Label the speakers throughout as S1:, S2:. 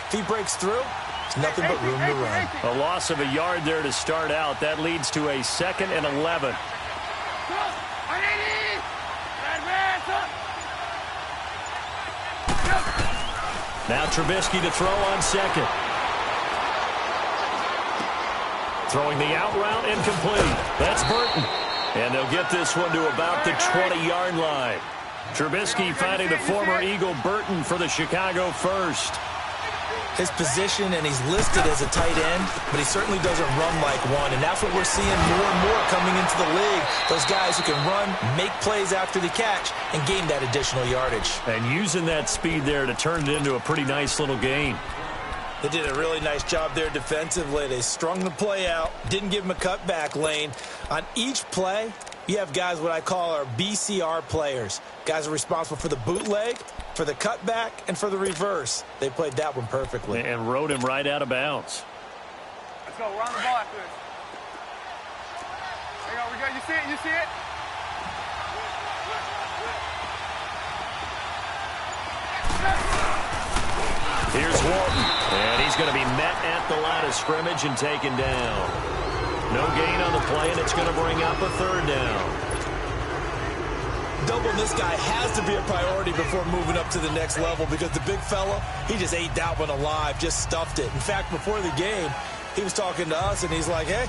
S1: If he breaks through, it's nothing but room to run.
S2: A loss of a yard there to start out. That leads to a 2nd and 11. Now Trubisky to throw on 2nd. Throwing the out route, incomplete. That's Burton. And they'll get this one to about the 20-yard line. Trubisky finding the former Eagle Burton for the Chicago first.
S1: His position, and he's listed as a tight end, but he certainly doesn't run like one, and that's what we're seeing more and more coming into the league. Those guys who can run, make plays after the catch, and gain that additional yardage.
S2: And using that speed there to turn it into a pretty nice little gain.
S1: They did a really nice job there defensively. They strung the play out, didn't give him a cutback lane. On each play, you have guys what I call our BCR players. Guys are responsible for the bootleg, for the cutback, and for the reverse. They played that one perfectly.
S2: And rode him right out of bounds.
S3: Let's go. Run the ball after this. There you go. We got, you see it? You see it?
S2: Here's Walton. And he's going to be met at the line of scrimmage and taken down. No gain on the play, and it's going to bring up a 3rd down.
S1: Doubling this guy has to be a priority before moving up to the next level because the big fella, he just ate that one alive, just stuffed it. In fact, before the game, he was talking to us, and he's like, hey,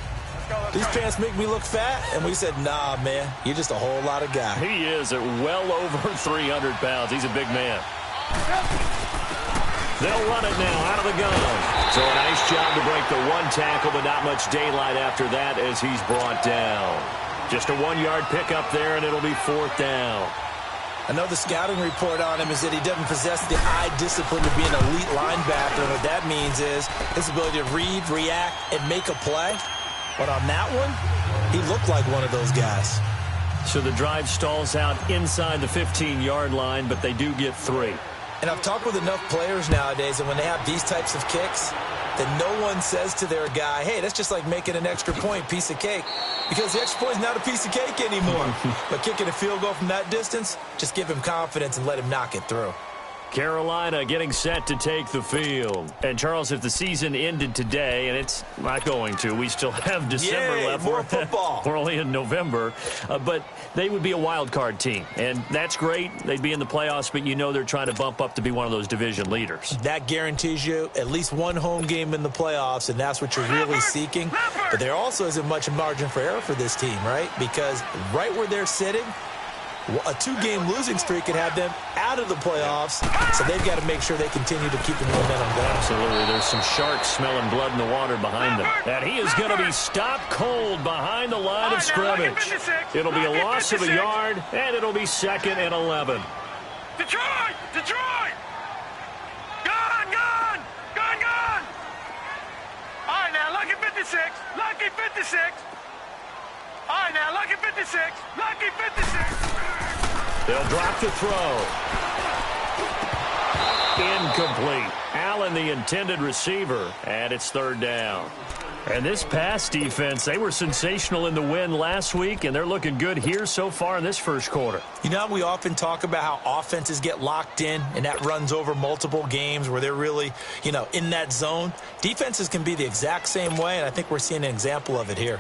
S1: these pants make me look fat. And we said, nah, man, you're just a whole lot of guy.
S2: He is at well over 300 pounds. He's a big man. They'll run it now out of the gun. So a nice job to break the 1 tackle, but not much daylight after that as he's brought down. Just a 1-yard pickup there, and it'll be 4th down.
S1: I know the scouting report on him is that he doesn't possess the eye discipline to be an elite linebacker. And what that means is his ability to read, react, and make a play. But on that one, he looked like one of those guys.
S2: So the drive stalls out inside the 15-yard line, but they do get 3.
S1: And I've talked with enough players nowadays, and when they have these types of kicks, that no one says to their guy, hey, that's just like making an extra point, piece of cake. Because the extra point is not a piece of cake anymore. But kicking a field goal from that distance, just give him confidence and let him knock it through.
S2: Carolina getting set to take the field. And, Charles, if the season ended today, and it's not going to, we still have December left.
S1: More football.
S2: We're only in November. But they would be a wild card team. And that's great. They'd be in the playoffs, but you know they're trying to bump up to be one of those division leaders.
S1: That guarantees you at least one home game in the playoffs, and that's what you're really seeking. But there also isn't much margin for error for this team, right? Because right where they're sitting, a 2-game losing streak could have them out of the playoffs, so they've got to make sure they continue to keep the momentum going.
S2: Absolutely. There's some sharks smelling blood in the water behind them. And he is going to be stopped cold behind the line of scrimmage. It'll be a loss of a yard, and it'll be 2nd and 11.
S3: Detroit! Detroit! Gone! Gone! Gone! Gone! All right, now, lucky 56. Lucky 56. All right, now, lucky 56. Lucky 56.
S2: They'll drop the throw. Incomplete. Allen, the intended receiver, and it's 3rd down. And this pass defense, they were sensational in the win last week, and they're looking good here so far in this first quarter.
S1: You know, we often talk about how offenses get locked in, and that runs over multiple games where they're really, you know, in that zone. Defenses can be the exact same way, and I think we're seeing an example of it here.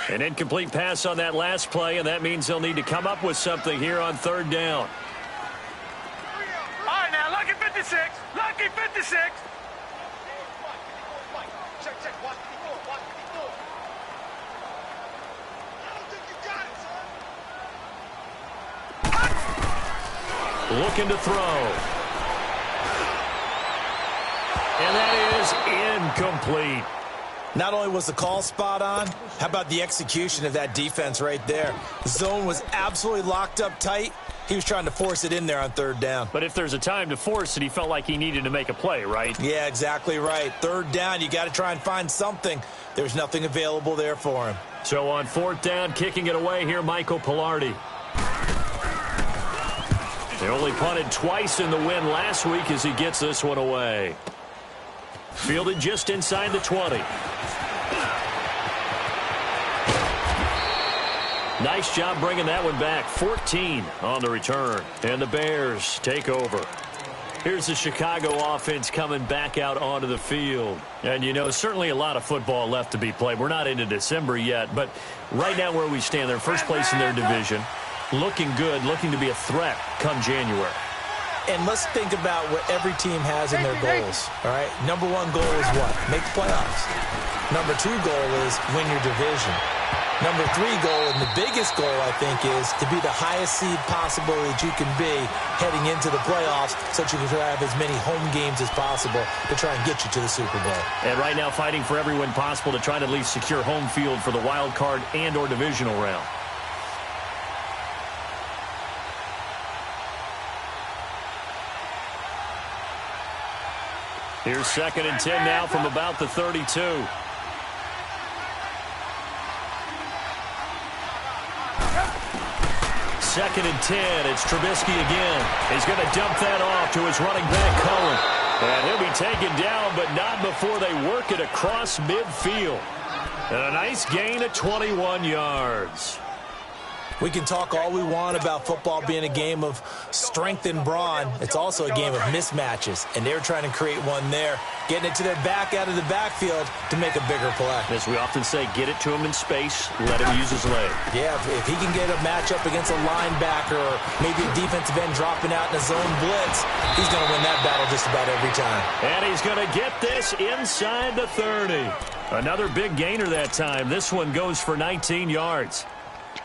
S2: An incomplete pass on that last play, and that means they'll need to come up with something here on 3rd down.
S3: All right, now, lucky 56. Lucky 56.
S2: Looking to throw. And that is incomplete.
S1: Not only was the call spot on, how about the execution of that defense right there? The zone was absolutely locked up tight. He was trying to force it in there on 3rd down.
S2: But if there's a time to force it, he felt like he needed to make a play, right?
S1: Yeah, exactly right. 3rd down, you got to try and find something. There's nothing available there for him.
S2: So on 4th down, kicking it away here, Michael Pilardi. They only punted twice in the win last week as he gets this one away. Fielded just inside the 20. Nice job bringing that one back. 14 on the return. And the Bears take over. Here's the Chicago offense coming back out onto the field. And, you know, certainly a lot of football left to be played. We're not into December yet, but right now where we stand, they're first place in their division. Looking good, looking to be a threat come January.
S1: And let's think about what every team has in their goals, all right? Number one goal is what? Make the playoffs. Number two goal is win your division. Number three goal, and the biggest goal, I think, is to be the highest seed possible that you can be heading into the playoffs so that you can have as many home games as possible to try and get you to the Super Bowl.
S2: And right now fighting for every win possible to try to at least secure home field for the wild card and or divisional round. Here's 2nd and 10 now from about the 32. Second and 10. It's Trubisky again. He's going to dump that off to his running back, Cohen. And he'll be taken down, but not before they work it across midfield. And a nice gain of 21 yards.
S1: We can talk all we want about football being a game of strength and brawn. It's also a game of mismatches, and they're trying to create one there, getting it to their back out of the backfield to make a bigger play.
S2: As we often say, get it to him in space, let him use his leg.
S1: Yeah, if he can get a matchup against a linebacker or maybe a defensive end dropping out in a zone blitz, he's going to win that battle just about every time.
S2: And he's going to get this inside the 30. Another big gainer that time. This one goes for 19 yards.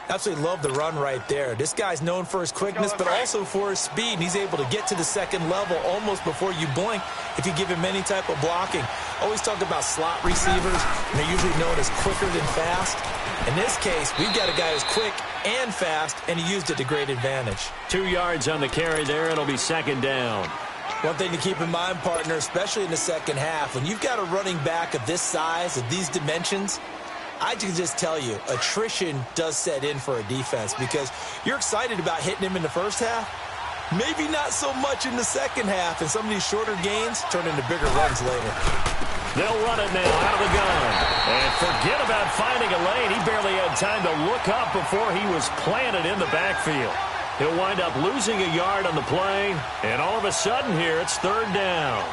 S1: Absolutely love the run right there. This guy's known for his quickness, but also for his speed. And he's able to get to the second level almost before you blink if you give him any type of blocking. Always talk about slot receivers, and they're usually known as quicker than fast. In this case, we've got a guy who's quick and fast, and he used it to great advantage.
S2: 2 yards on the carry there. It'll be 2nd down.
S1: One thing to keep in mind, partner, especially in the second half, when you've got a running back of this size, of these dimensions, I can just tell you, attrition does set in for a defense because you're excited about hitting him in the first half. Maybe not so much in the second half, and some of these shorter gains turn into bigger runs later.
S2: They'll run it now out of the gun. And forget about finding a lane. He barely had time to look up before he was planted in the backfield. He'll wind up losing a yard on the play, and all of a sudden here it's 3rd down.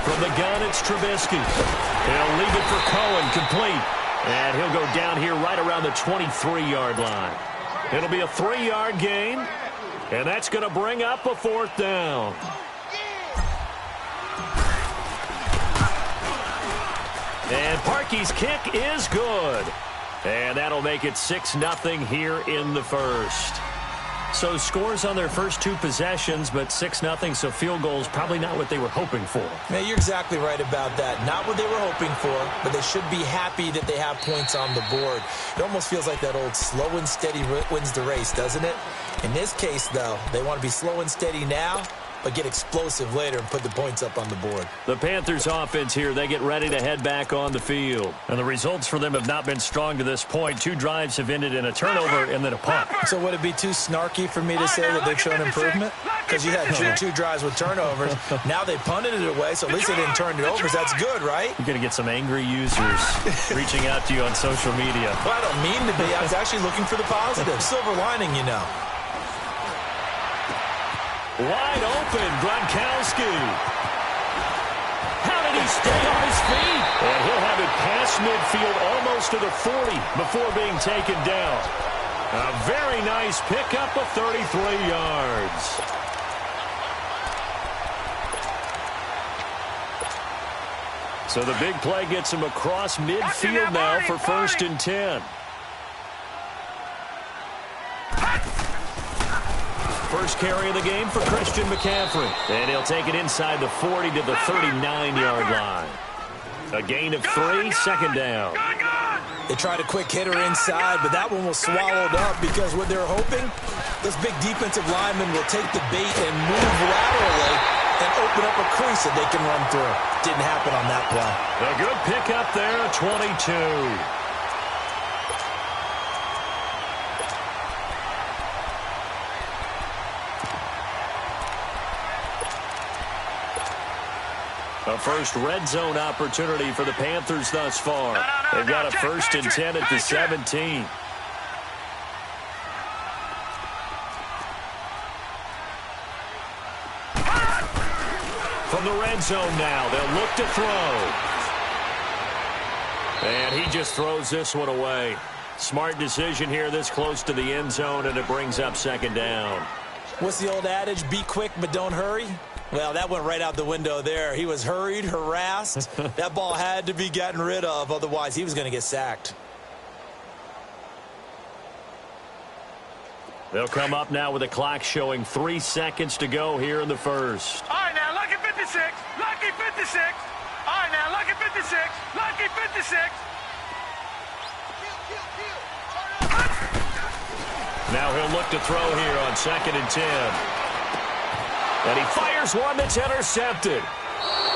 S2: From the gun, it's Trubisky. He'll leave it for Cohen, complete. And he'll go down here right around the 23-yard line. It'll be a 3-yard gain, and that's going to bring up a 4th down. And Parkey's kick is good. And that'll make it 6-0 here in the first. So scores on their first 2 possessions, but 6-0, so field goals probably not what they were hoping for.
S1: Yeah, you're exactly right about that. Not what they were hoping for, but they should be happy that they have points on the board. It almost feels like that old slow and steady wins the race, doesn't it? In this case, though, they want to be slow and steady now, but get explosive later and put the points up on the board.
S2: The Panthers offense here, they get ready to head back on the field. And the results for them have not been strong to this point. 2 drives have ended in a turnover and then a punt.
S1: So would it be too snarky for me to say that they've shown improvement? Because you had two drives with turnovers. Now they punted it away, so at least they didn't turn it over. That's good, right?
S2: You're going to get some angry users reaching out to you on social media.
S1: Well, I don't mean to be. I was actually looking for the positive. Silver lining, you know.
S2: Wide open, Gronkowski. How did he stay on his feet? And he'll have it past midfield almost to the 40 before being taken down. A very nice pickup of 33 yards. So the big play gets him across midfield now for 1st and 10. First carry of the game for Christian McCaffrey. And he'll take it inside the 40 to the 39-yard line. A gain of 3, 2nd down.
S1: They tried a quick hitter inside, but that one was swallowed up because what they're hoping, this big defensive lineman will take the bait and move laterally and open up a crease that they can run through. Didn't happen on that play.
S2: A good pickup there, 22. A first red zone opportunity for the Panthers thus far. They've got a first and 10 at the 17. From the red zone now, they'll look to throw. And he just throws this one away. Smart decision here this close to the end zone, and it brings up second down.
S1: What's the old adage? Be quick, but don't hurry. Well, that went right out the window there. He was hurried, harassed. That ball had to be gotten rid of, otherwise he was going to get sacked.
S2: They'll come up now with a clock showing 3 seconds to go here in the first.
S3: All right, now, lucky 56. Lucky 56. All right, now, lucky 56. Lucky 56.
S2: Now he'll look to throw here on 2nd and 10. And he fires one that's intercepted.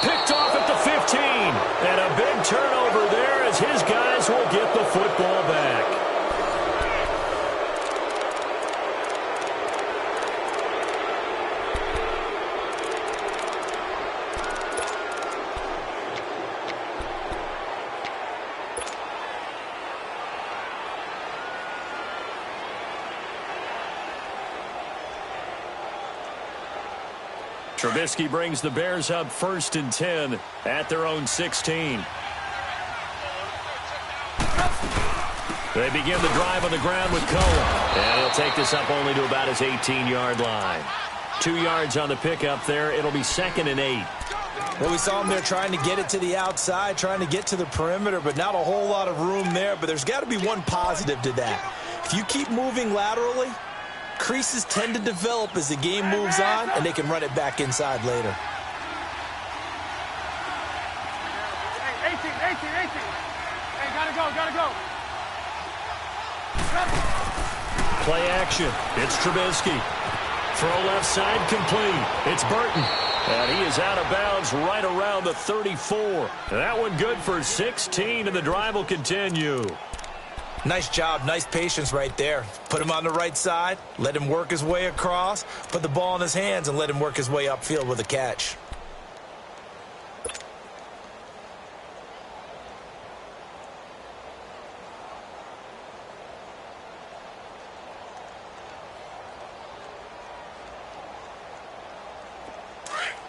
S2: Picked off at the 15. And a big turnover there as his guys will get the football back. Trubisky brings the Bears up 1st and 10 at their own 16. They begin the drive on the ground with Cohen. And he'll take this up only to about his 18-yard line. 2 yards on the pickup there. It'll be 2nd and 8.
S1: Well, we saw him there trying to get it to the outside, trying to get to the perimeter, but not a whole lot of room there. But there's got to be one positive to that. If you keep moving laterally, creases tend to develop as the game moves on, and they can run it back inside later.
S3: 18. Hey, gotta go.
S2: Play action. It's Trubisky. Throw left side complete. It's Burton. And he is out of bounds right around the 34. That one good for 16, and the drive will continue.
S1: Nice job, nice patience right there. Put him on the right side, let him work his way across, put the ball in his hands, and let him work his way upfield with a catch.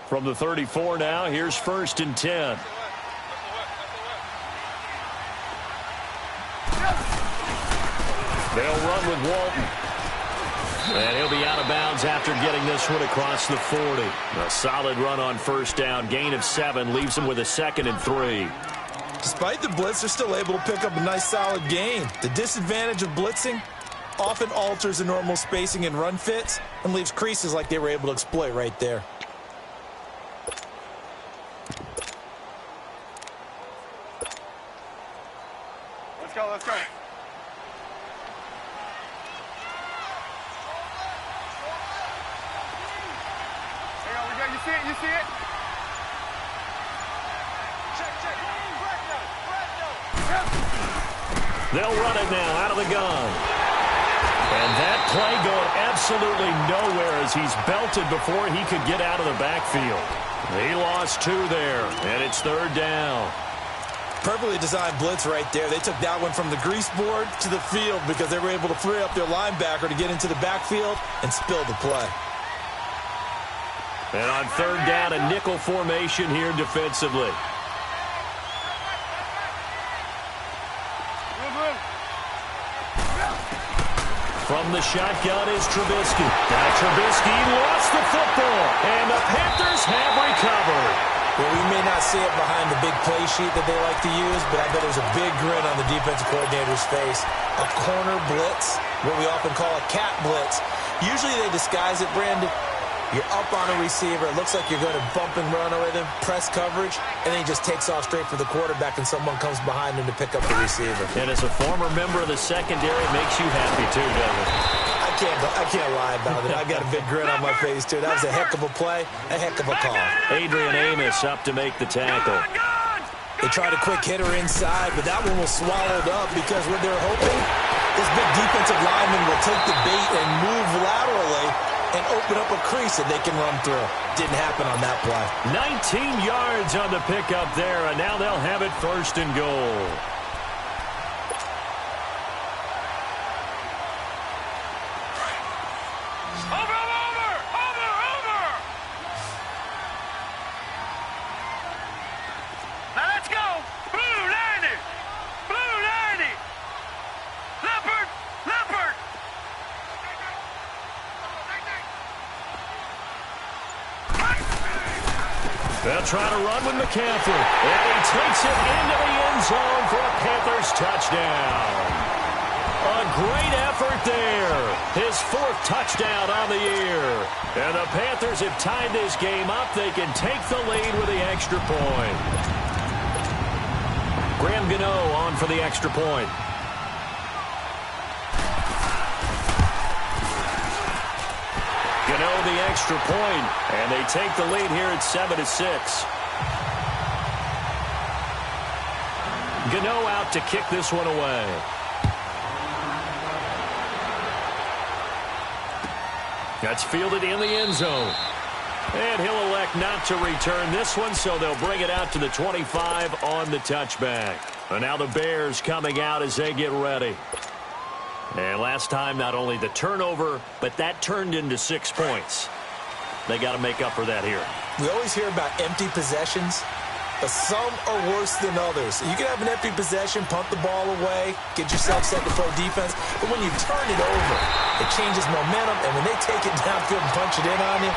S2: From the 34 now, here's 1st and 10. They'll run with Walton. And he'll be out of bounds after getting this one across the 40. A solid run on 1st down. Gain of 7 leaves him with a 2nd and 3.
S1: Despite the blitz, they're still able to pick up a nice solid gain. The disadvantage of blitzing often alters the normal spacing and run fits and leaves creases like they were able to exploit right there.
S3: Let's go. You see it? Check.
S2: They'll run it now out of the gun. And that play going absolutely nowhere as he's belted before he could get out of the backfield. He lost 2 there, and it's 3rd down.
S1: Perfectly designed blitz right there. They took that one from the grease board to the field because they were able to free up their linebacker to get into the backfield and spill the play.
S2: And on 3rd down, a nickel formation here defensively. From the shotgun is Trubisky. Now Trubisky lost the football, and the Panthers have recovered.
S1: Well, we may not see it behind the big play sheet that they like to use, but I bet there's a big grin on the defensive coordinator's face. A corner blitz, what we often call a cat blitz. Usually they disguise it, Brandon, You're up on a receiver. It looks like you're going to bump and run with him, press coverage, and then he just takes off straight for the quarterback, and someone comes behind him to pick up the receiver.
S2: And as a former member of the secondary, it makes you happy too, doesn't it?
S1: I can't lie about it. I got a big grin on my face, too. That was a heck of a play, a heck of a call.
S2: Adrian Amos up to make the tackle.
S1: They tried a quick hitter inside, but that one was swallowed up because what they're hoping, this big defensive lineman will take the bait and move laterally and open up a crease that they can run through. Didn't happen on that play.
S2: 19 yards on the pickup there, and now they'll have it 1st and goal. They'll try to run with McCaffrey, and he takes it into the end zone for a Panthers touchdown. A great effort there. His 4th touchdown on the year. And the Panthers have tied this game up. They can take the lead with the extra point. Graham Gano on for the extra point. Gano the extra point, and they take the lead here at 7-6. Gano out to kick this one away. That's fielded in the end zone. And he'll elect not to return this one, so they'll bring it out to the 25 on the touchback. And now the Bears coming out as they get ready. And last time, not only the turnover, but that turned into 6 points. They got to make up for that here.
S1: We always hear about empty possessions, but some are worse than others. You can have an empty possession, punt the ball away, get yourself set to play defense, but when you turn it over, it changes momentum, and when they take it downfield and punch it in on you,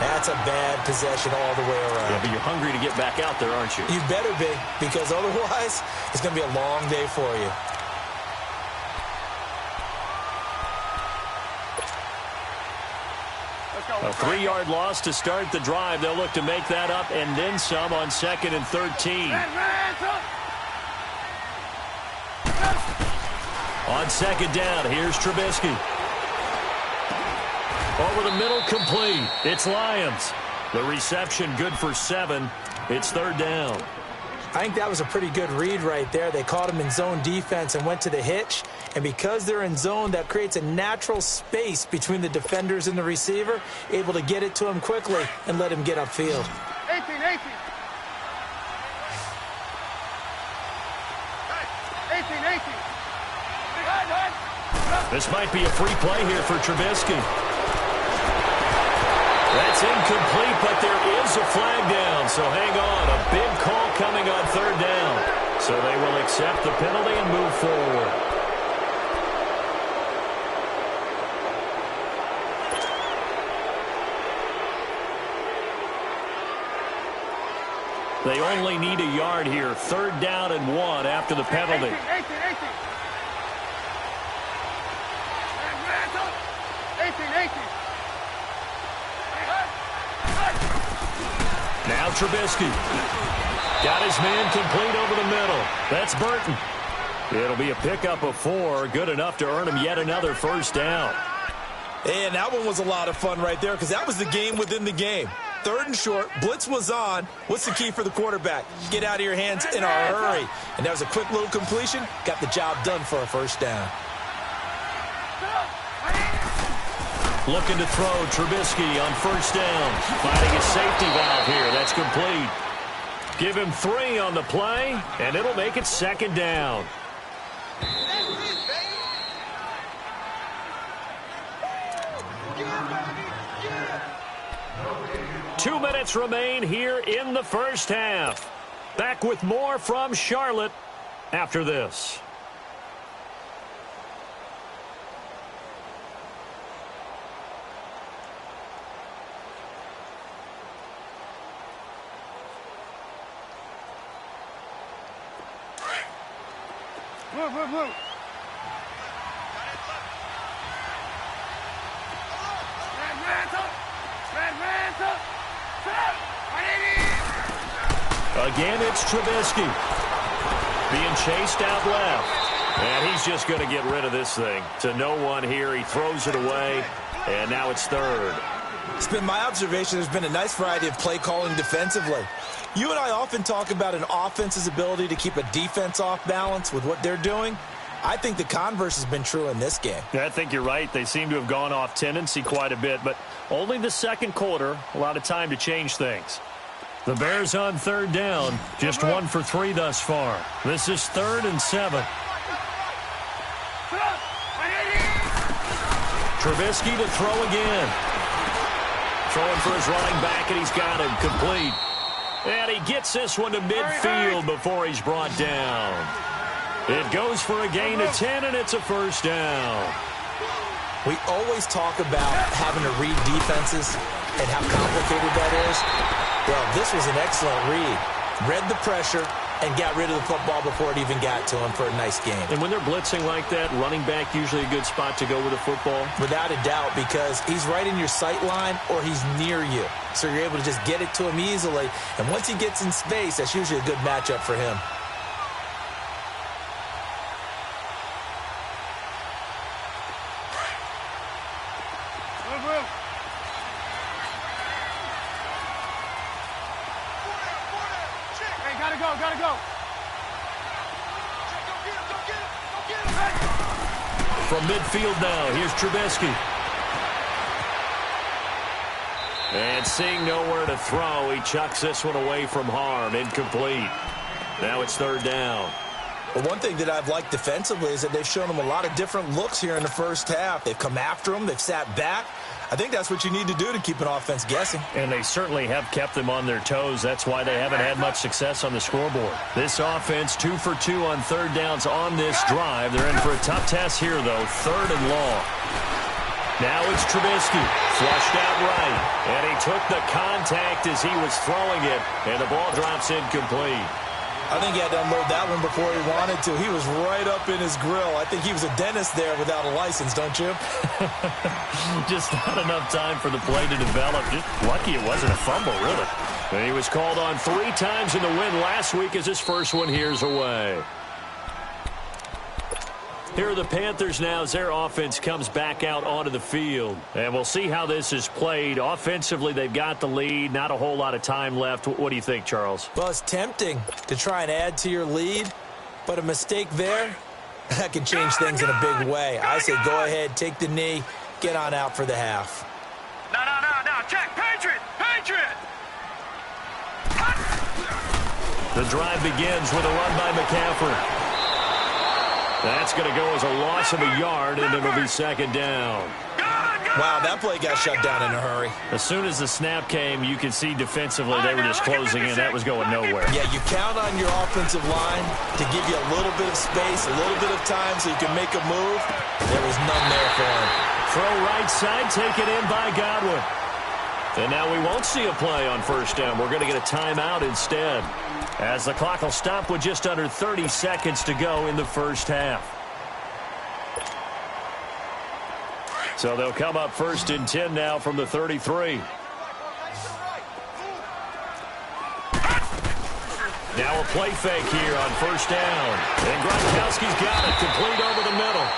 S1: that's a bad possession all the way around.
S2: Yeah, but you're hungry to get back out there, aren't you? You
S1: better be, because otherwise, it's going to be a long day for you.
S2: A 3-yard loss to start the drive. They'll look to make that up and then some on 2nd and 13. On 2nd down, here's Trubisky. Over the middle, complete. It's Lyons. The reception good for 7. It's 3rd down.
S1: I think that was a pretty good read right there. They caught him in zone defense and went to the hitch. And because they're in zone, that creates a natural space between the defenders and the receiver, able to get it to him quickly and let him get upfield.
S3: 18.
S2: This might be a free play here for Trubisky. That's incomplete, but there is a flag down, so hang on. A big call coming on 3rd down. So they will accept the penalty and move forward. They only need a yard here. 3rd down and 1 after the penalty.
S3: 18.
S2: Now Trubisky. Got his man complete over the middle. That's Burton. It'll be a pickup of 4. Good enough to earn him yet another 1st down.
S1: And that one was a lot of fun right there because that was the game within the game. 3rd and short, blitz was on. What's the key for the quarterback? Get out of your hands in a hurry. And that was a quick little completion. Got the job done for a 1st down.
S2: Looking to throw Trubisky on 1st down. Finding a safety valve here. That's complete. Give him 3 on the play, and it'll make it 2nd down. Two minutes remain here in the 1st half. Back with more from Charlotte after this.
S3: Move.
S2: Again, it's Trubisky. Being chased out left. And he's just going to get rid of this thing. To no one here. He throws it away. And now it's third.
S1: It's been my observation there's been a nice variety of play calling defensively. You and I often talk about an offense's ability to keep a defense off balance with what they're doing. I think the converse has been true in this game.
S2: Yeah, I think you're right. They seem to have gone off tendency quite a bit, but only the second quarter, a lot of time to change things. The Bears on third down, just 1 for 3 thus far. This is 3rd and 7. Trubisky to throw again. Throwing for his running back, and he's got him complete. And he gets this one to midfield before he's brought down. It goes for a gain of 10, and it's a first down.
S1: We always talk about having to read defenses and how complicated that is. Well, this was an excellent read. Read the pressure and got rid of the football before it even got to him for a nice game.
S2: And when they're blitzing like that, running back usually a good spot to go with the football?
S1: Without a doubt, because he's right in your sight line or he's near you. So you're able to just get it to him easily. And once he gets in space, that's usually a good matchup for him.
S3: Gotta go.
S2: From midfield now, here's Trubisky. And seeing nowhere to throw, he chucks this one away from harm. Incomplete. Now it's third down.
S1: Well, one thing that I've liked defensively is that they've shown him a lot of different looks here in the first half. They've come after him. They've sat back. I think that's what you need to do to keep an offense guessing.
S2: And they certainly have kept them on their toes. That's why they haven't had much success on the scoreboard. This offense, 2 for 2 on third downs on this drive. They're in for a tough test here, though. 3rd and long. Now it's Trubisky. Flushed out right. And he took the contact as he was throwing it. And the ball drops incomplete.
S1: I think he had to unload that one before he wanted to. He was right up in his grill. I think he was a dentist there without a license, don't you?
S2: Just not enough time for the play to develop. Just lucky it wasn't a fumble, really. And he was called on 3 times in the win last week as his first one here's away. Here are the Panthers now as their offense comes back out onto the field. And we'll see how this is played. Offensively, they've got the lead. Not a whole lot of time left. What do you think, Charles?
S1: Well, it's tempting to try and add to your lead, but a mistake there, that can change things in a big way. I say go ahead, take the knee, get on out for the half.
S3: No. Check. Patriot.
S2: The drive begins with a run by McCaffrey. That's going to go as a loss of a yard, and it'll be second down.
S1: Wow, that play got shut down in a hurry.
S2: As soon as the snap came, you could see defensively they were just closing in. That was going nowhere.
S1: Yeah, you count on your offensive line to give you a little bit of space, a little bit of time so you can make a move. There was none there for him.
S2: Throw right side, taken in by Godwin. And now we won't see a play on first down. We're going to get a timeout instead, as the clock will stop with just under 30 seconds to go in the first half. So they'll come up 1st and 10 now from the 33. Now a play fake here on first down. And Gronkowski's got it, complete over the middle.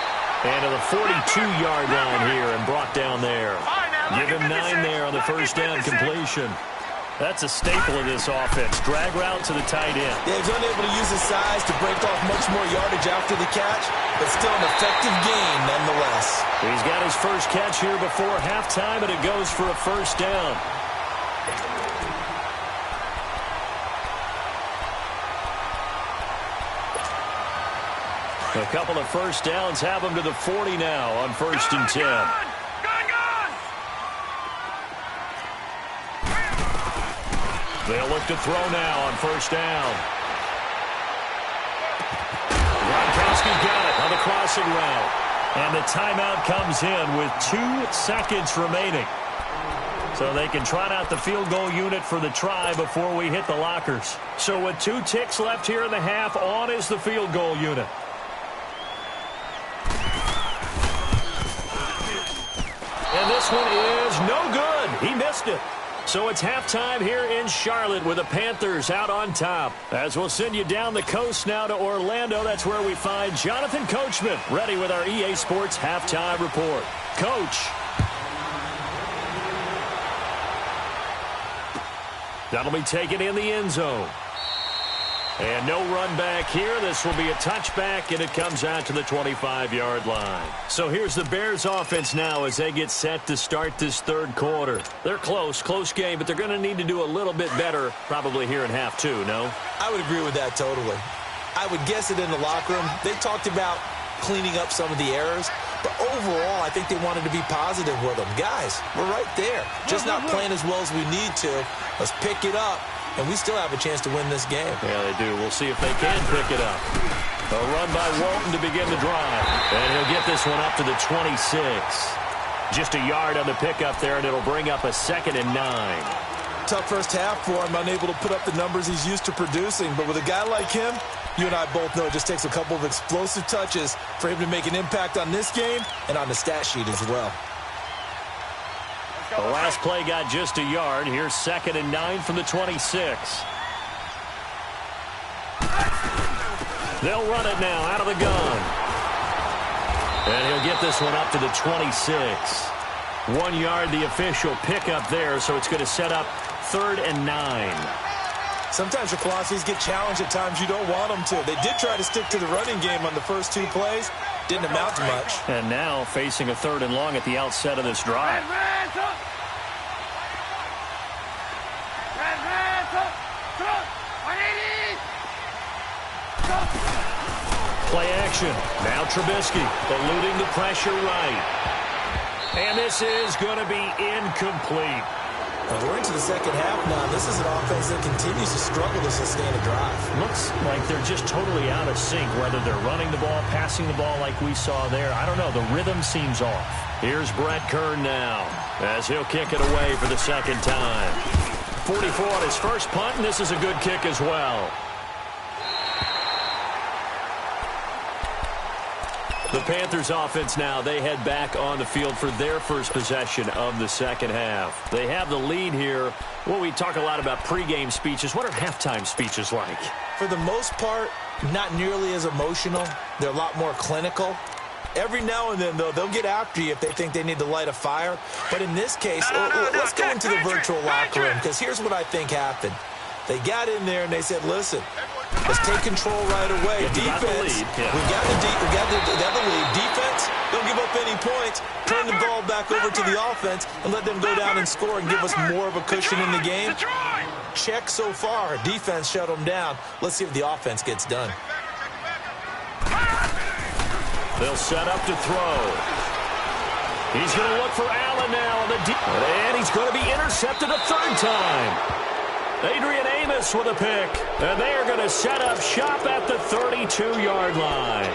S2: And to the 42-yard line here and brought down there. Give him 9 there on the first down completion. That's a staple of this offense. Drag route to the tight end.
S1: Yeah, he's unable to use his size to break off much more yardage after the catch, but still an effective gain nonetheless.
S2: He's got his first catch here before halftime, and it goes for a first down. A couple of first downs have him to the 40 now on 1st and 10. They'll look to throw now on first down. Gronkowski got it on the crossing route. And the timeout comes in with 2 seconds remaining. So they can trot out the field goal unit for the try before we hit the lockers. So with 2 ticks left here in the half, on is the field goal unit. And this one is no good. He missed it. So it's halftime here in Charlotte with the Panthers out on top. As we'll send you down the coast now to Orlando, that's where we find Jonathan Coachman ready with our EA Sports halftime report. Coach. That'll be taken in the end zone. And no run back here. This will be a touchback, and it comes out to the 25-yard line. So here's the Bears offense now as they get set to start this third quarter. They're close game, but they're going to need to do a little bit better probably here in half two, no?
S1: I would agree with that totally. I would guess it in the locker room. They talked about cleaning up some of the errors, but overall, I think they wanted to be positive with them. Guys, we're right there. Just not playing as well as we need to. Let's pick it up. And we still have a chance to win this game.
S2: Yeah, they do. We'll see if they can pick it up. A run by Walton to begin the drive. And he'll get this one up to the 26. Just a yard on the pickup there, and it'll bring up a 2nd and 9.
S1: Tough first half for him, unable to put up the numbers he's used to producing. But with a guy like him, you and I both know it just takes a couple of explosive touches for him to make an impact on this game and on the stat sheet as well.
S2: The last play got just a yard. Here's 2nd and 9 from the 26. They'll run it now out of the gun. And he'll get this one up to the 26. 1 yard, the official pickup there, so it's going to set up 3rd and 9.
S1: Sometimes your philosophies get challenged at times you don't want them to. They did try to stick to the running game on the first 2 plays. Didn't amount to much.
S2: And now facing a 3rd and long at the outset of this drive. Play action. Now Trubisky eluding the pressure right. And this is going to be incomplete.
S1: We're into the second half now. This is an offense that continues to struggle to sustain a drive.
S2: Looks like they're just totally out of sync, whether they're running the ball, passing the ball like we saw there. I don't know. The rhythm seems off. Here's Brett Kern now as he'll kick it away for the second time. 44 on his first punt, and this is a good kick as well. The Panthers offense now, they head back on the field for their first possession of the second half. They have the lead here. Well, we talk a lot about pregame speeches. What are halftime speeches like?
S1: For the most part, not nearly as emotional. They're a lot more clinical. Every now and then, though, they'll get after you if they think they need to light a fire. But in this case, let's go into the virtual locker room, because here's what I think happened. They got in there and they said, listen, let's take control right away. Defense, we got the lead. Defense, don't give up any points. Turn the ball back over to the offense and let them go down and score and give us more of a cushion in the game. Check so far. Defense shut them down. Let's see if the offense gets done.
S2: They'll set up to throw. He's going to look for Allen now on the deep. And he's going to be intercepted a 3rd time. Adrian Amos with a pick. And they are going to set up shop at the 32-yard line.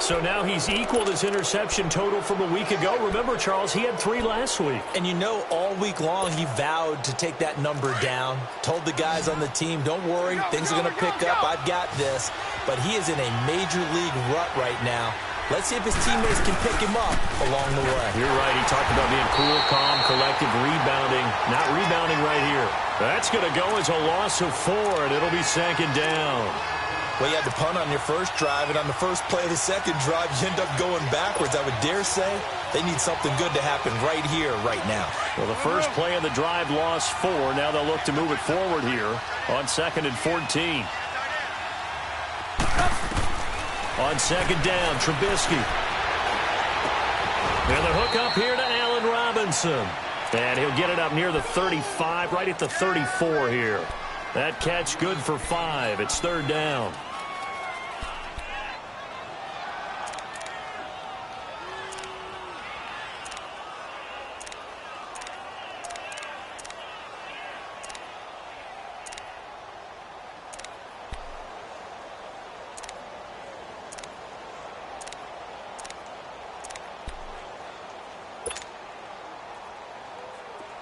S2: So now he's equaled his interception total from a week ago. Remember, Charles, he had 3 last week.
S1: And you know, all week long he vowed to take that number down. Told the guys on the team, don't worry, things are going to pick up. I've got this. But he is in a major league rut right now. Let's see if his teammates can pick him up along the way.
S2: You're right. He talked about being cool, calm, collective, rebounding. Not rebounding right here. That's going to go as a loss of 4, and it'll be 2nd down.
S1: Well, you had to punt on your first drive, and on the first play of the second drive, you end up going backwards. I would dare say they need something good to happen right here, right now.
S2: Well, the first play of the drive lost 4. Now they'll look to move it forward here on 2nd and 14. On 2nd down, Trubisky. And the hook up here to Allen Robinson. And he'll get it up near the 35, right at the 34 here. That catch good for 5. It's 3rd down.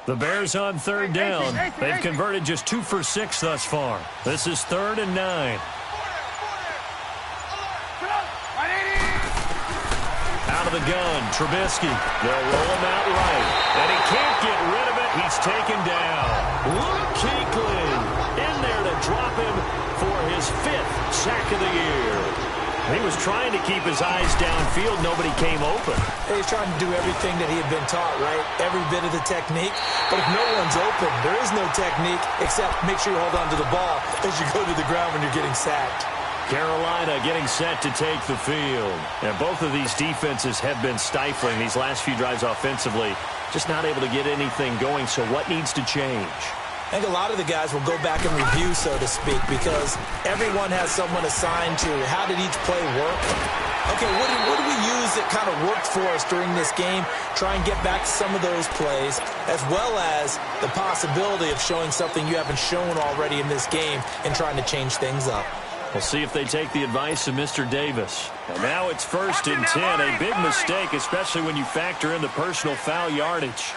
S2: The Bears on 3rd down. They've converted just 2 for 6 thus far. This is 3rd and 9. Out of the gun, Trubisky. They'll roll him out right. And he can't get rid of it. He's taken down. He was trying to keep his eyes downfield. Nobody came open.
S1: He's trying to do everything that he had been taught, right? Every bit of the technique. But if no one's open, there is no technique except make sure you hold on to the ball as you go to the ground when you're getting sacked.
S2: Carolina getting set to take the field. And both of these defenses have been stifling these last few drives offensively. Just not able to get anything going. So what needs to change?
S1: I think a lot of the guys will go back and review, so to speak, because everyone has someone assigned to how did each play work. Okay, what do we use that kind of worked for us during this game? Try and get back to some of those plays, as well as the possibility of showing something you haven't shown already in this game and trying to change things up.
S2: We'll see if they take the advice of Mr. Davis. And now it's 1st and 10. A big mistake, especially when you factor in the personal foul yardage.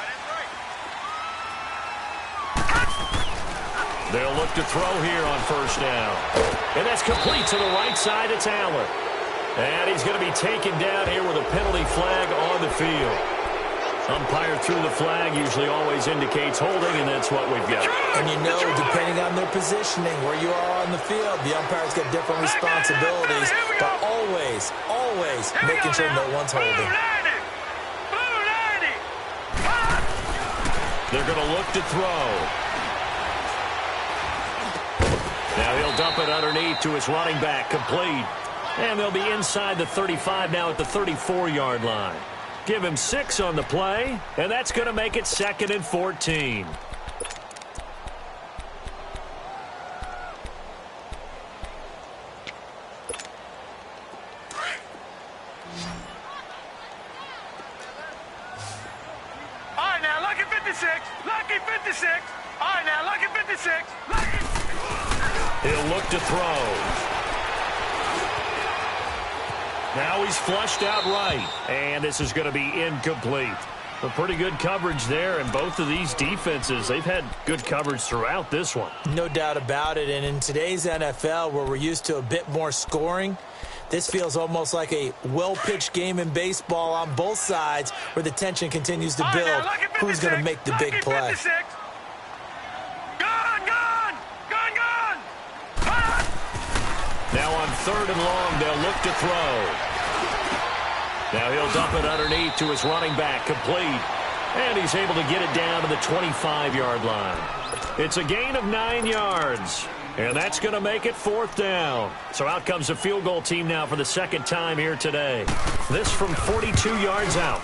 S2: They'll look to throw here on 1st down. And that's complete to the right side. It's Allen. And he's going to be taken down here with a penalty flag on the field. Umpire through the flag usually always indicates holding, and that's what we've got.
S1: And you know, depending on their positioning, where you are on the field, the umpire's got different responsibilities, but always making sure no one's holding.
S2: They're going to look to throw. Now he'll dump it underneath to his running back, complete. And they'll be inside the 35 now at the 34-yard line. Give him 6 on the play, and that's going to make it 2nd and 14.
S3: All right, now, lucky 56. Lucky 56. All right, now, lucky 56.
S2: He'll look to throw. Now he's flushed out right, and this is going to be incomplete. But pretty good coverage there, and both of these defenses, they've had good coverage throughout this one.
S1: No doubt about it, and in today's NFL, where we're used to a bit more scoring, this feels almost like a well-pitched game in baseball on both sides where the tension continues to build. Who's going to make the big play?
S2: Now on 3rd and long, they'll look to throw. Now he'll dump it underneath to his running back, complete. And he's able to get it down to the 25-yard line. It's a gain of 9 yards. And that's going to make it 4th down. So out comes the field goal team now for the 2nd time here today. This from 42 yards out.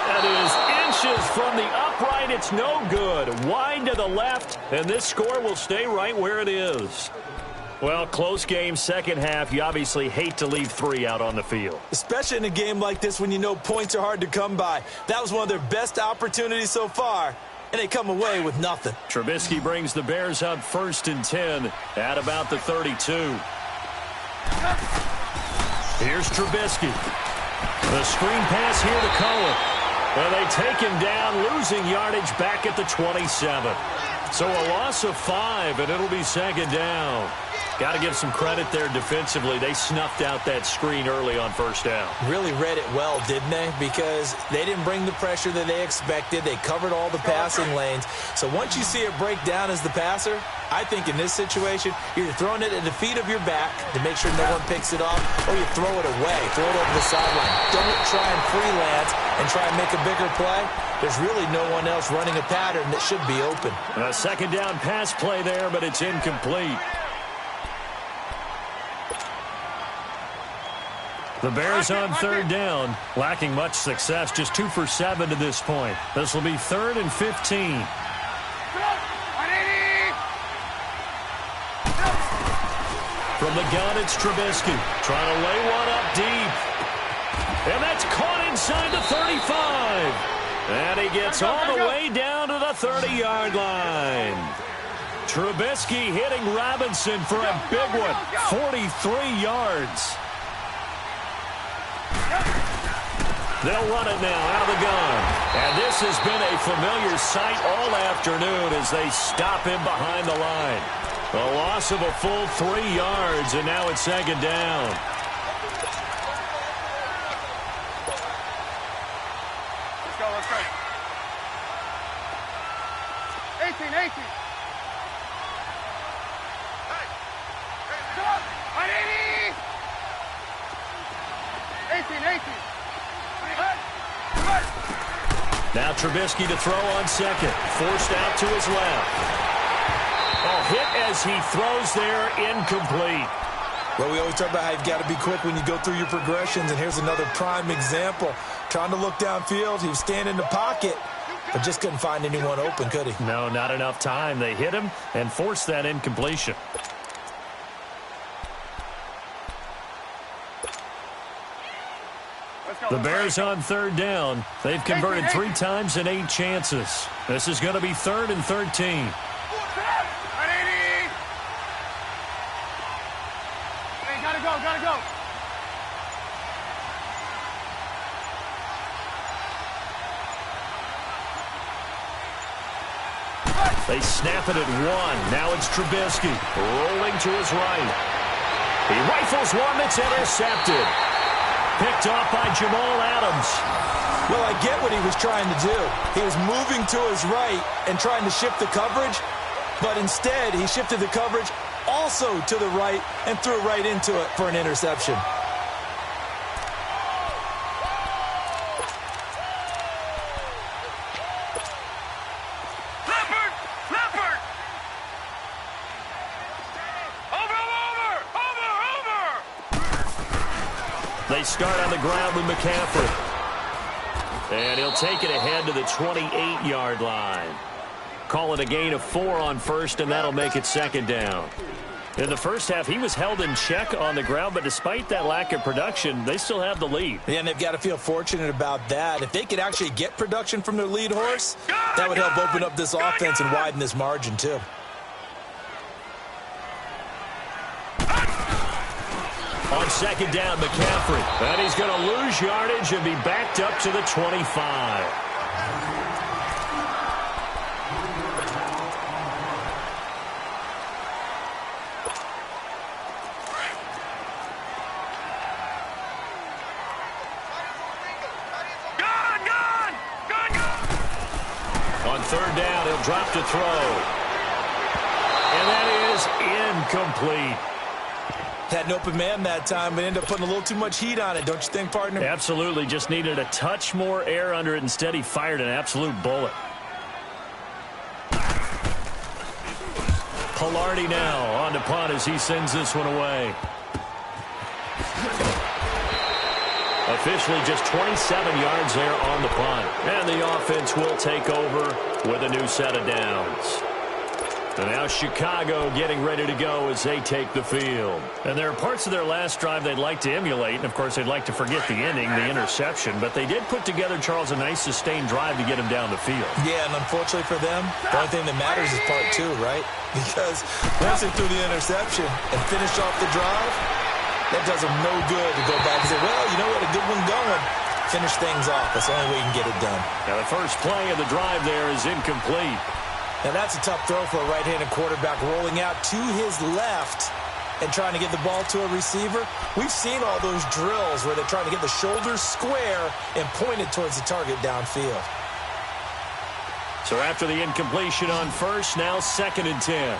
S2: That is inches from the upright. It's no good. Wide to the left, and this score will stay right where it is. Well, close game, second half. You obviously hate to leave 3 out on the field.
S1: Especially in a game like this when you know points are hard to come by. That was one of their best opportunities so far, and they come away with nothing.
S2: Trubisky brings the Bears up 1st and 10 at about the 32. Here's Trubisky. The screen pass here to Cohen. And they take him down, losing yardage back at the 27. So a loss of 5, and it'll be 2nd down. Got to give some credit there defensively. They snuffed out that screen early on 1st down.
S1: Really read it well, didn't they? Because they didn't bring the pressure that they expected. They covered all the passing lanes. So once you see it break down as the passer, I think in this situation, you're throwing it at the feet of your back to make sure no one picks it off, or you throw it away, throw it over the sideline. Don't try and freelance and try and make a bigger play. There's really no one else running a pattern that should be open.
S2: A 2nd down pass play there, but it's incomplete. The Bears on 3rd down, lacking much success, just 2 for 7 to this point. This will be 3rd and 15. From the gun, it's Trubisky, trying to lay one up deep. And that's caught inside the 35. And he gets all the way down to the 30-yard line. Trubisky hitting Robinson for a big one, 43 yards. They'll run it now out of the gun. And this has been a familiar sight all afternoon as they stop him behind the line. A loss of a full 3 yards, and now it's 2nd down.
S3: Let's go, let's go. 18. Hey, come on. 180.
S2: Now Trubisky to throw on second. Forced out to his left. Oh, hit as he throws there, incomplete.
S1: Well, we always talk about how you've got to be quick when you go through your progressions, and here's another prime example. Trying to look downfield, he was standing in the pocket, but just couldn't find anyone open, could he?
S2: No, not enough time. They hit him and forced that incompletion. The Bears on third down. They've converted 3 times in 8 chances. This is going to be 3rd and 13.
S3: Gotta go.
S2: They snap it at 1. Now it's Trubisky rolling to his right. He rifles one that's intercepted. Picked off by Jamal Adams.
S1: Well, I get what he was trying to do. He was moving to his right and trying to shift the coverage, but instead he shifted the coverage also to the right and threw right into it for an interception.
S3: Leopard! Over!
S2: They start on the ground with McCaffrey. And he'll take it ahead to the 28-yard line. Call it a gain of 4 on first, and that'll make it 2nd down. In the first half, he was held in check on the ground, but despite that lack of production, they still have the lead.
S1: Yeah, and they've got to feel fortunate about that. If they could actually get production from their lead horse, that would help open up this offense and widen this margin, too.
S2: On 2nd down, McCaffrey. And he's going to lose yardage and be backed up to the 25. On 3rd down, he'll drop to throw. And that is incomplete.
S1: Had an open man that time, but ended up putting a little too much heat on it, don't you think, partner?
S2: Absolutely. Just needed a touch more air under it. Instead, he fired an absolute bullet. Pilardi now on to punt as he sends this one away. Officially just 27 yards there on the punt. And the offense will take over with a new set of downs. And now Chicago getting ready to go as they take the field. And there are parts of their last drive they'd like to emulate. And, of course, they'd like to forget the ending, the interception. But they did put together, Charles, a nice sustained drive to get him down the field.
S1: Yeah, and unfortunately for them, the only thing that matters is part 2, right? Because once they threw the interception and finished off the drive, that does them no good to go back and say, well, you know what, a good one going. Finish things off. That's the only way you can get it done.
S2: Now, the first play of the drive there is incomplete.
S1: Now, that's a tough throw for a right-handed quarterback, rolling out to his left and trying to get the ball to a receiver. We've seen all those drills where they're trying to get the shoulders square and point it towards the target downfield.
S2: So after the incompletion on first, now 2nd and 10.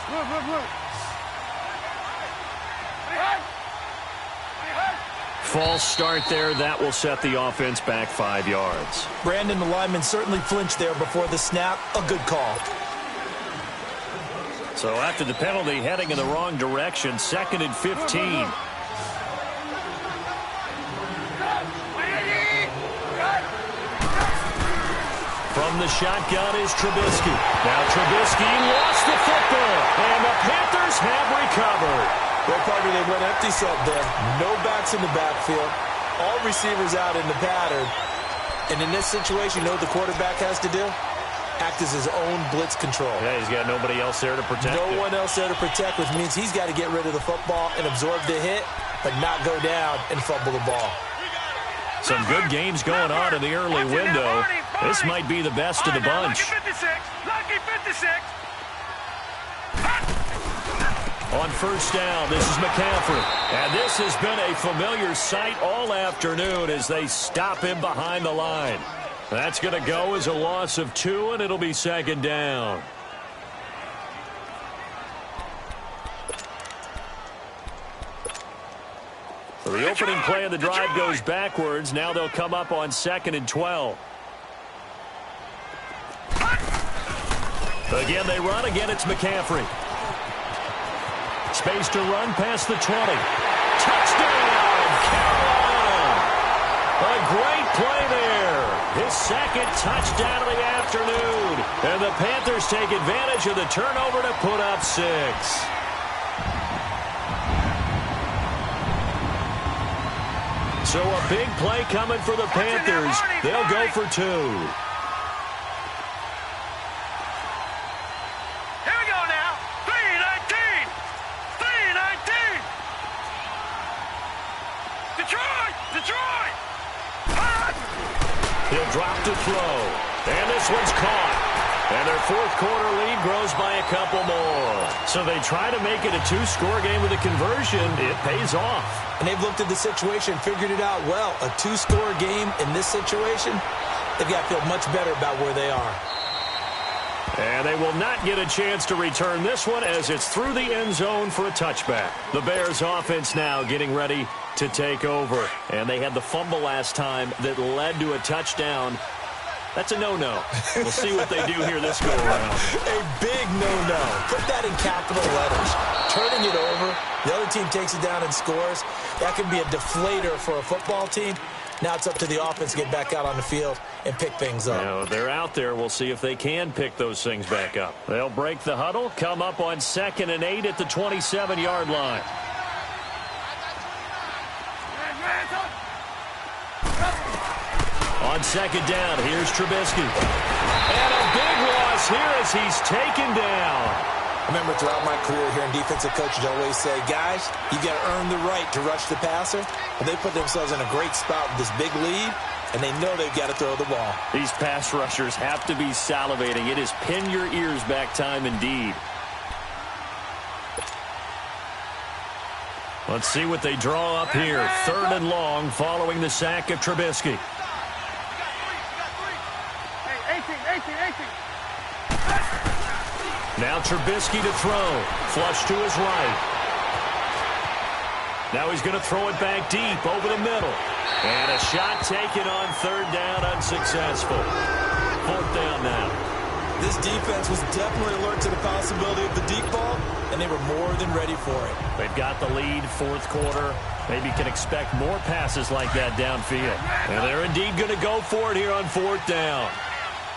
S2: False start there. That will set the offense back 5 yards.
S1: Brandon, the lineman, certainly flinched there before the snap. A good call.
S2: So after the penalty, heading in the wrong direction, 2nd and 15. From the shotgun is Trubisky. Now Trubisky lost the football, and the Panthers have recovered.
S1: Well, partner, they went empty set there. No backs in the backfield. All receivers out in the pattern. And in this situation, you know what the quarterback has to do? Act as his own blitz control.
S2: Yeah, he's got nobody else there to protect
S1: him. No one else there to protect, which means he's got to get rid of the football and absorb the hit, but not go down and fumble the ball.
S2: Some good games going on in the early window. This might be the best of the bunch.
S3: Lucky 56.
S2: On first down, this is McCaffrey. And this has been a familiar sight all afternoon as they stop him behind the line. That's going to go as a loss of 2, and it'll be 2nd down. The opening play of the drive goes backwards. Now they'll come up on 2nd and 12. Again, they run. Again, it's McCaffrey. Space to run past the 20. Touchdown, Carolina! A great play there. His 2nd touchdown of the afternoon. And the Panthers take advantage of the turnover to put up 6. So a big play coming for the Panthers. They'll go for 2.
S3: Here we go now. 3-19. 3-19. Detroit.
S2: He'll drop to throw. And this one's caught. And their 4th quarter lead grows by a couple more. So they try to make it a 2-score game with a conversion. It pays off.
S1: And they've looked at the situation, figured it out well. A 2-score game in this situation, they've got to feel much better about where they are.
S2: And they will not get a chance to return this one as it's through the end zone for a touchback. The Bears offense now getting ready to take over. And they had the fumble last time that led to a touchdown. That's a no-no. We'll see what they do here this go-around.
S1: A big no-no. Put that in capital letters. Turning it over. The other team takes it down and scores. That can be a deflator for a football team. Now it's up to the offense to get back out on the field and pick things up.
S2: Now, they're out there. We'll see if they can pick those things back up. They'll break the huddle, come up on 2nd and 8 at the 27-yard line. On 2nd down, here's Trubisky. And a big loss here as he's taken down.
S1: I remember throughout my career here in defensive coaches, I always say, guys, you got to earn the right to rush the passer. But they put themselves in a great spot with this big lead, and they know they've got to throw the ball.
S2: These pass rushers have to be salivating. It is pin your ears back time indeed. Let's see what they draw up here. 3rd and long following the sack of Trubisky. Now Trubisky to throw. Flush to his right. Now he's going to throw it back deep over the middle. And a shot taken on 3rd down, unsuccessful. 4th down now.
S1: This defense was definitely alert to the possibility of the deep ball, and they were more than ready for it.
S2: They've got the lead, 4th quarter. Maybe can expect more passes like that downfield. And they're indeed going to go for it here on 4th down.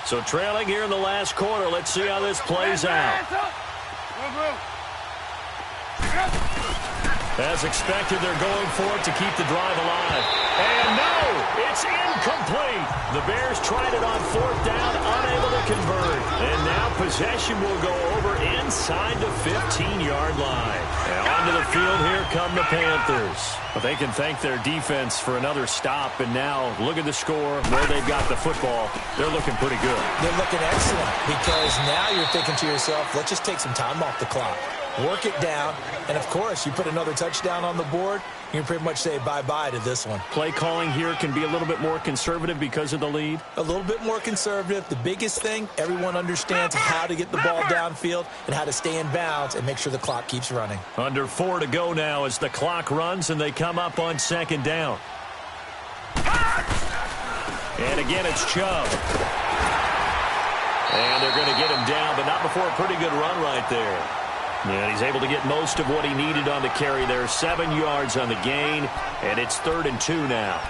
S2: So trailing here in the last quarter. Let's see how this plays out. As expected, they're going for it to keep the drive alive. And no, it's incomplete. The Bears tried it on 4th down, unable to convert. And now possession will go over inside the 15-yard line. And onto the field, here come the Panthers. But they can thank their defense for another stop. And now look at the score, where they've got the football. They're looking pretty good.
S1: They're looking excellent because now you're thinking to yourself, let's just take some time off the clock. Work it down, and of course, you put another touchdown on the board, you can pretty much say bye-bye to this one.
S2: Play calling here can be a little bit more conservative because of the lead?
S1: A little bit more conservative. The biggest thing, everyone understands how to get the ball downfield and how to stay in bounds and make sure the clock keeps running.
S2: Under 4 to go now as the clock runs and they come up on 2nd down. And again, it's Chubb. And they're going to get him down, but not before a pretty good run right there. And he's able to get most of what he needed on the carry there. 7 yards on the gain, and it's 3rd and 2 now.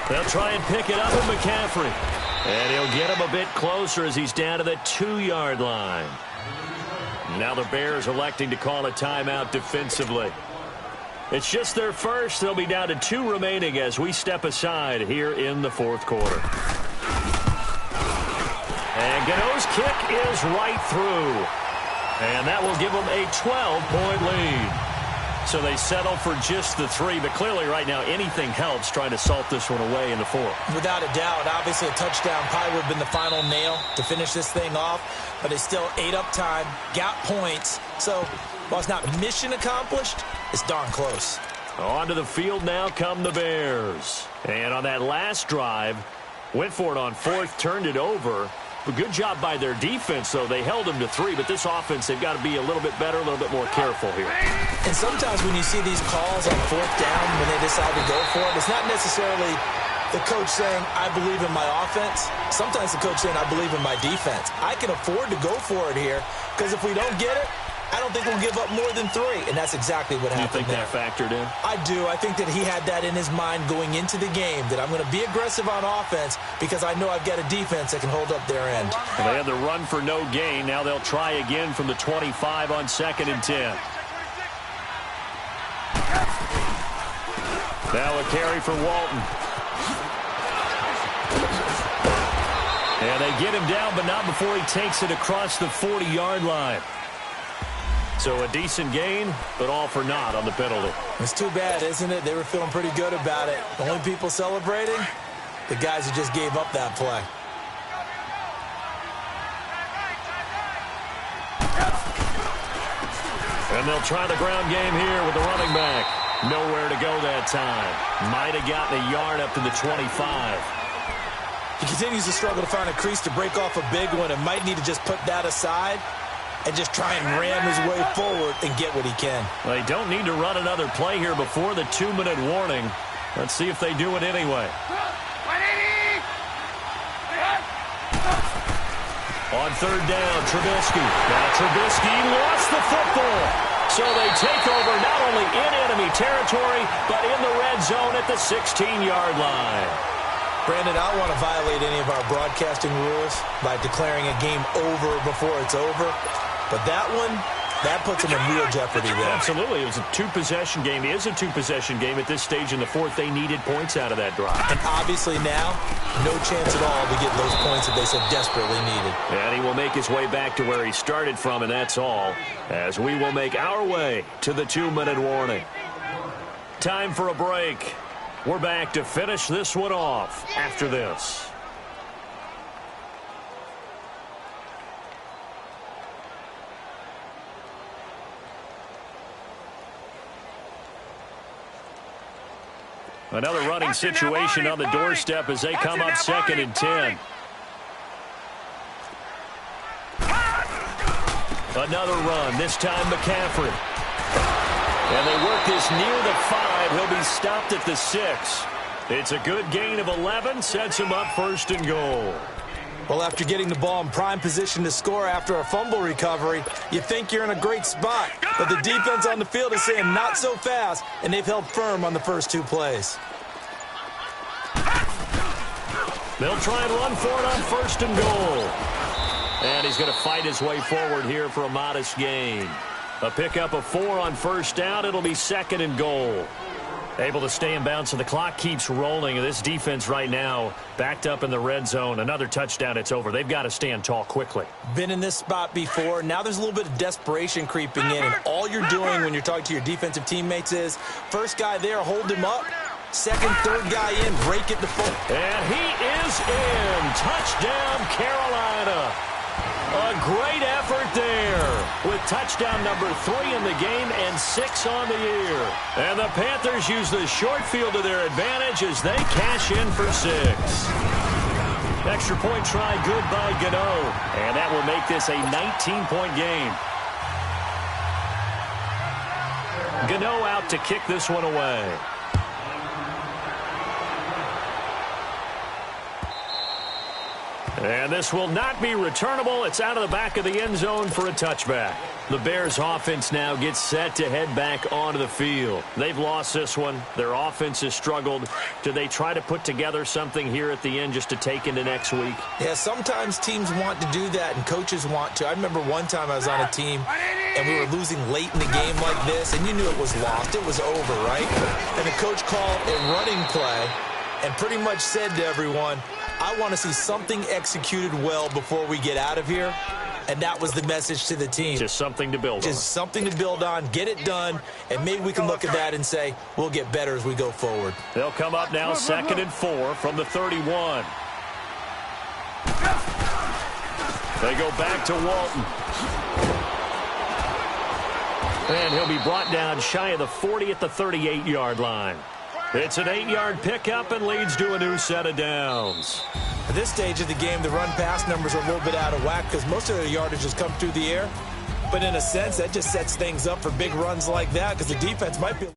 S2: They'll try and pick it up with McCaffrey. And he'll get him a bit closer as he's down to the 2-yard line. Now the Bears electing to call a timeout defensively. It's just their first. They'll be down to 2 remaining as we step aside here in the 4th quarter. And Gano's kick is right through. And that will give them a 12-point lead. So they settle for just the 3, but clearly right now anything helps trying to salt this one away in the 4th.
S1: Without a doubt, obviously a touchdown probably would have been the final nail to finish this thing off, but they still ate up time, got points. So while it's not mission accomplished, it's darn close.
S2: Onto the field now come the Bears. And on that last drive, went for it on 4th, turned it over. A good job by their defense, though. They held them to 3, but this offense, they've got to be a little bit better, a little bit more careful here.
S1: And sometimes when you see these calls on 4th down, when they decide to go for it, it's not necessarily the coach saying, I believe in my offense. Sometimes the coach saying, I believe in my defense. I can afford to go for it here, because if we don't get it, I don't think we'll give up more than 3, and that's exactly what happened.
S2: You think that factored in?
S1: I do. I think that he had that in his mind going into the game, that I'm going to be aggressive on offense because I know I've got a defense that can hold up their end.
S2: Well, they had the run for no gain. Now they'll try again from the 25 on 2nd and 10. Now a carry for Walton. And they get him down, but not before he takes it across the 40-yard line. So a decent gain, but all for naught on the penalty.
S1: It's too bad, isn't it? They were feeling pretty good about it. The only people celebrating, the guys who just gave up that play.
S2: And they'll try the ground game here with the running back. Nowhere to go that time. Might have gotten a yard up to the 25.
S1: He continues to struggle to find a crease to break off a big one and might need to just put that aside and just try and ram his way forward and get what he can.
S2: They don't need to run another play here before the 2-minute warning. Let's see if they do it anyway. On 3rd down, Trubisky. Now Trubisky lost the football. So they take over not only in enemy territory, but in the red zone at the 16-yard line.
S1: Brandon, I don't want to violate any of our broadcasting rules by declaring a game over before it's over. But that one, that puts them in real jeopardy there.
S2: Absolutely. It was a 2-possession game. It is a 2-possession game at this stage in the 4th. They needed points out of that drive.
S1: And obviously now, no chance at all to get those points that they so desperately needed.
S2: And he will make his way back to where he started from, and that's all, as we will make our way to the 2-minute warning. Time for a break. We're back to finish this one off after this. Another running situation on the doorstep as they come up 2nd and 10. Another run, this time McCaffrey. And they work this near the 5. He'll be stopped at the 6. It's a good gain of 11, sets him up 1st and goal.
S1: Well, after getting the ball in prime position to score after a fumble recovery, you think you're in a great spot. But the defense on the field is saying not so fast, and they've held firm on the first 2 plays.
S2: They'll try and run for it on 1st and goal. And he's going to fight his way forward here for a modest gain. A pickup of 4 on 1st down. It'll be 2nd and goal. Able to stay in bounds, so the clock keeps rolling. This defense right now backed up in the red zone. Another touchdown, it's over. They've got to stand tall quickly.
S1: Been in this spot before. Now there's a little bit of desperation creeping in, and all you're doing when you're talking to your defensive teammates is, first guy there, hold him up. Second, third guy in, break it to full.
S2: And he is in. Touchdown, Carolina. A great effort there with touchdown number 3 in the game and 6 on the year. And the Panthers use the short field to their advantage as they cash in for 6. Extra point try good by Gano. And that will make this a 19-point game. Gano out to kick this one away. And this will not be returnable. It's out of the back of the end zone for a touchback. The Bears offense now gets set to head back onto the field. They've lost this one. Their offense has struggled. Do they try to put together something here at the end just to take into next week?
S1: Yeah, sometimes teams want to do that and coaches want to. I remember one time I was on a team and we were losing late in the game like this, and you knew it was lost. It was over, right? And the coach called a running play and pretty much said to everyone, I want to see something executed well before we get out of here. And that was the message to the team.
S2: Just something to build on.
S1: Just something to build on, get it done, and maybe we can look at that and say, we'll get better as we go forward.
S2: They'll come up now 2nd and 4 from the 31. They go back to Walton. And he'll be brought down shy of the 40 at the 38-yard line. It's an 8-yard pickup and leads to a new set of downs.
S1: At this stage of the game, the run-pass numbers are a little bit out of whack because most of their yardage has come through the air. But in a sense, that just sets things up for big runs like that because the defense might be